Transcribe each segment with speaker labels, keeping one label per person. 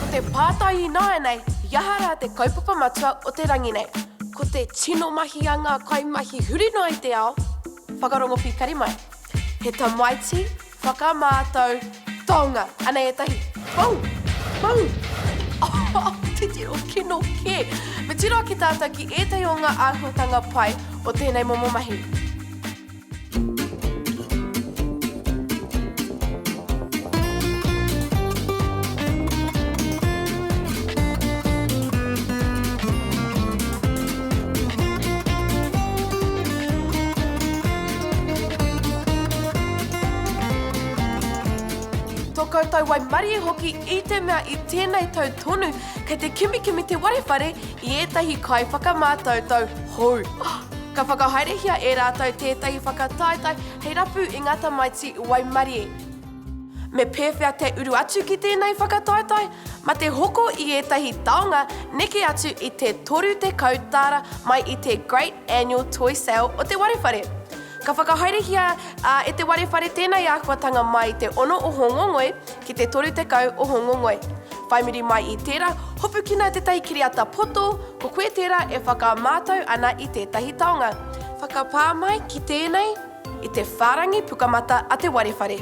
Speaker 1: te pātai nāi nei, iahara te kaupapa matua o te rangi nei. Ko te tino mahi a ngā kaimahi huri noa i te ao, whakarongo whikari mai. He tamaiti, whakamātau, taonga, ana e tahi. Pau! Pau! Oh, te tiro kino ke. Me tiro ki tātou ki ētai o ngā āhuatanga pai o tēnei momo mahi. Tō koutou wai mari e hoki I te mea I tēnei tau tonu kei te kimikimi te warewhare I ētahi kai whakamātautau hou. Ka whakahaerehia e rātou tētahi whakataitai hei rapu I ngā tamaiti wai mari e. Me pēwhia te uru atu ki tēnei whakataitai, ma te hoko I ētahi taonga neke atu I te toru te kautara mai I te Great Annual Toy Sale o te warewhare. Ka whakahaerehia e te warewhare tēnei āhuatanga mai te 6 o hongongoi ki te 3 te kau o hongongoi. Whaimiri mai I tērā, hopu kina te tahi kiriata poto, ko koe tērā e whakamātau ana I tētahi taonga. Whakapā mai ki tēnei I te whārangi pukamata a te warewhare.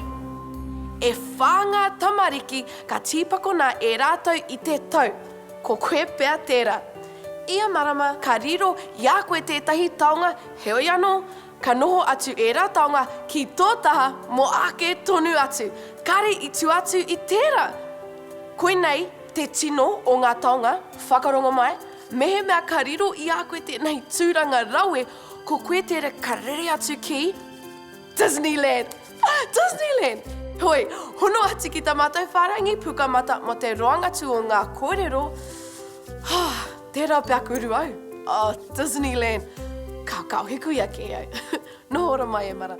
Speaker 1: E whānga tamariki ka tīpako nā e rātou I te tau, ko koe pēr tērā. Ia marama ka riro ia koe tētahi taonga, heoi anō, ka noho atu e rā taonga ki tō taha mo ake tonu atu. Kare I tu atu I tērā. Koinei, te tino o ngā taonga, whakarongo mai, mehe mea ka riro I a koe tēnei tūranga raue, ko koe tērā ka rere atu ki Disneyland. Disneyland! Hoi, hono atu ki tā mātou whārangi pukamata mo te roangatu o ngā kōrero. Tērā pia kuru au. Disneyland. Kau hiku ia ke au. No ora mai e mara.